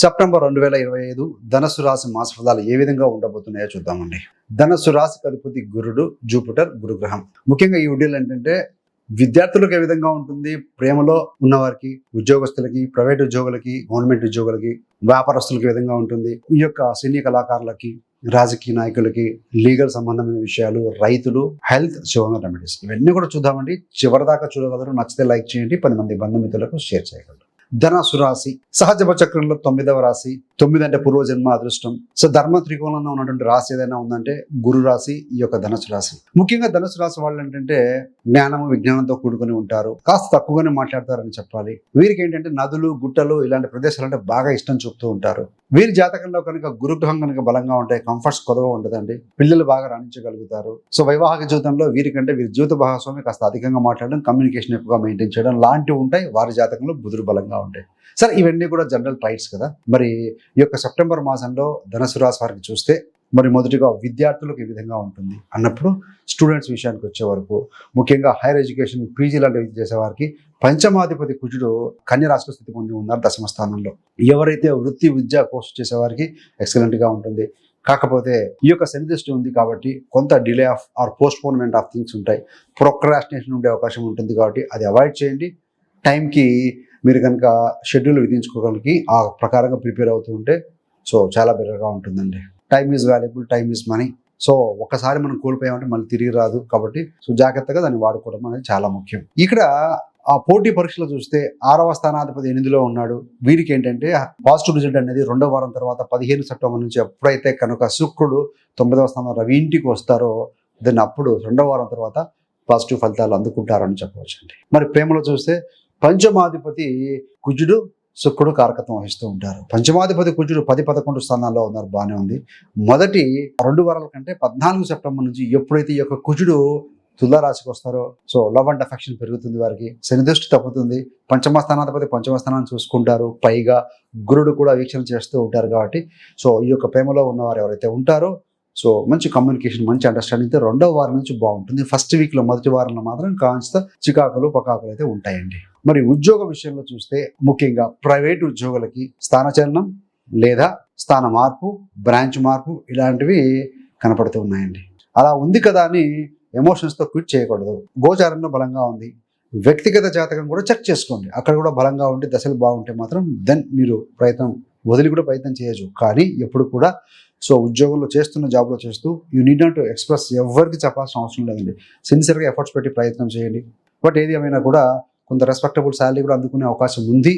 September 2025 ధనస్సు రాశి మాస ఫలాలు ఏ విధంగా ఉండబోతున్నాయో చూద్దామండి. ధనస్సు రాశి అధిపతి గురుడు, జూపిటర్, గురుగ్రహం. ముఖ్యంగా ఈ వీడియోలు ఏంటంటే విద్యార్థులకు ఏ విధంగా ఉంటుంది, ప్రేమలో ఉన్నవారికి, ఉద్యోగస్తులకి, ప్రైవేట్ ఉద్యోగులకి, గవర్నమెంట్ ఉద్యోగులకి, వ్యాపారస్తులకి ఏ విధంగా ఉంటుంది, ఈ యొక్క సినీ కళాకారులకి, రాజకీయ నాయకులకి, లీగల్ సంబంధమైన విషయాలు, రైతులు, హెల్త్, శివంగా రెమెడీస్, ఇవన్నీ కూడా చూద్దామండి. చివరిదాకా చూడగలరు. నచ్చితే లైక్ చేయండి, 10 మంది బంధుమిత్రులకు షేర్ చేయగలరు. ధనస్సు రాశి సహజ చక్రంలో 9వ రాశి. 9 అంటే పూర్వజన్మ అదృష్టం. సో ధర్మ త్రికోణంలో ఉన్నటువంటి రాశి ఏదైనా ఉందంటే గురు రాశి, ఈ యొక్క ధనస్సు రాశి. ముఖ్యంగా ధనస్సు రాశి వాళ్ళు ఏంటంటే జ్ఞానం, విజ్ఞానంతో కూడుకొని ఉంటారు. కాస్త తక్కువగానే మాట్లాడతారని చెప్పాలి. వీరికి ఏంటంటే నదులు, గుట్టలు ఇలాంటి ప్రదేశాలు అంటే బాగా ఇష్టం చూపుతూ ఉంటారు. వీరి జాతకంలో కనుక గురుగ్రహం కనుక బలంగా ఉంటాయి, కంఫర్ట్స్ కొదవ ఉండదండి. పిల్లలు బాగా రాణించగలుగుతారు. సో వైవాహిక జీవితంలో వీరికంటే వీరి జీవిత భాగస్వామి కాస్త అధికంగా మాట్లాడడం, కమ్యూనికేషన్ ఎక్కువగా మెయింటైన్ చేయడం లాంటివి ఉంటాయి. వారి జాతకంలో బుధుడు బలంగా ఉంటాయి. సరే, ఇవన్నీ కూడా జనరల్ ట్రైట్స్ కదా. మరి ఈ యొక్క సెప్టెంబర్ మాసంలో ధనుసు రాశి వారికి చూస్తే మరి మొదటిగా విద్యార్థులకు ఈ విధంగా ఉంటుంది అన్నప్పుడు, స్టూడెంట్స్ విషయానికి వచ్చే వరకు ముఖ్యంగా హైయర్ ఎడ్యుకేషన్, పీజీ లాంటివి చేసే వారికి పంచమాధిపతి కుజుడు కన్య రాశిలో స్థితి పొంది ఉన్నారు దశమ స్థానంలో. ఎవరైతే వృత్తి, విద్యా కోర్సు చేసేవారికి ఎక్సలెంట్ గా ఉంటుంది. కాకపోతే ఈ యొక్క శని దృష్టి ఉంది కాబట్టి కొంత delay of or postponement of things ఉంటాయి. ప్రొక్రాస్టినేషన్ ఉండే అవకాశం ఉంటుంది కాబట్టి అది అవాయిడ్ చేయండి. టైంకి మీరు కనుక షెడ్యూల్ విధించుకోగలిగి ఆ ప్రకారంగా ప్రిపేర్ అవుతూ ఉంటే సో చాలా బెటర్గా ఉంటుందండి. Time is valuable, time is money. So ఒకసారి మనం కోల్పోయామంటే మళ్ళీ తిరిగి రాదు. కాబట్టి సో జాగ్రత్తగా దాన్ని వాడుకోవడం అనేది చాలా ముఖ్యం. ఇక్కడ ఆ పోటీ పరీక్షలు చూస్తే 6వ స్థానాధిపతి 8లో ఉన్నాడు. వీరికి ఏంటంటే పాజిటివ్ రిజల్ట్ అనేది 2వ వారం తర్వాత 15 సెప్టెంబర్ నుంచి ఎప్పుడైతే కనుక శుక్రుడు 9వ స్థానంలో రవి ఇంటికి వస్తారో దాన్ని అప్పుడు 2వ వారం తర్వాత పాజిటివ్ ఫలితాలు అందుకుంటారని చెప్పవచ్చండి. మరి ప్రేమలో చూస్తే పంచమాధిపతి కుజుడు, శుక్రుడు కారకత్వం వహిస్తూ ఉంటారు. పంచమాధిపతి కుజుడు 10-11 స్థానాల్లో ఉన్నారు, బాగానే ఉంది. మొదటి 2 వారాల కంటే 14 సెప్టెంబర్ నుంచి ఎప్పుడైతే ఈ యొక్క కుజుడు తులారాశికి వస్తారో సో లవ్ అండ్ అఫెక్షన్ పెరుగుతుంది. వారికి శని దృష్టి తప్పుతుంది. పంచమ స్థానాధిపతి పంచమ స్థానాన్ని చూసుకుంటారు. పైగా గురుడు కూడా వీక్షణ చేస్తూ ఉంటారు. కాబట్టి సో ఈ యొక్క ప్రేమలో ఉన్నవారు ఎవరైతే ఉంటారో సో మంచి కమ్యూనికేషన్, మంచి అండర్స్టాండింగ్ 2వ వారం నుంచి బాగుంటుంది. ఫస్ట్ వీక్లో మొదటి వారంలో మాత్రం కాస్త చికాకులు, పకాకులు అయితే ఉంటాయండి. మరి ఉద్యోగ విషయంలో చూస్తే ముఖ్యంగా ప్రైవేట్ ఉద్యోగులకి స్థానచలనం లేదా స్థాన మార్పు, బ్రాంచ్ మార్పు ఇలాంటివి కనపడుతూ ఉన్నాయండి. అలా ఉంది కదా అని ఎమోషన్స్తో క్విట్ చేయకూడదు. గోచారంలో బలంగా ఉంది. వ్యక్తిగత జాతకం కూడా చెక్ చేసుకోండి. అక్కడ కూడా బలంగా ఉండి దశలు బాగుంటే మాత్రం దెన్ మీరు వదిలి కూడా ప్రయత్నం చేయొచ్చు. కానీ ఎప్పుడు కూడా సో ఉద్యోగంలో చేస్తున్న జాబ్లో చేస్తూ you need not to express, ఎవరికి చెప్పాల్సిన అవసరం లేదండి. సిన్సియర్గా ఎఫర్ట్స్ పెట్టి ప్రయత్నం చేయండి. బట్ ఏది ఏమైనా కూడా కొంత రెస్పెక్టబుల్ శాలరీ కూడా అందుకునే అవకాశం ఉంది.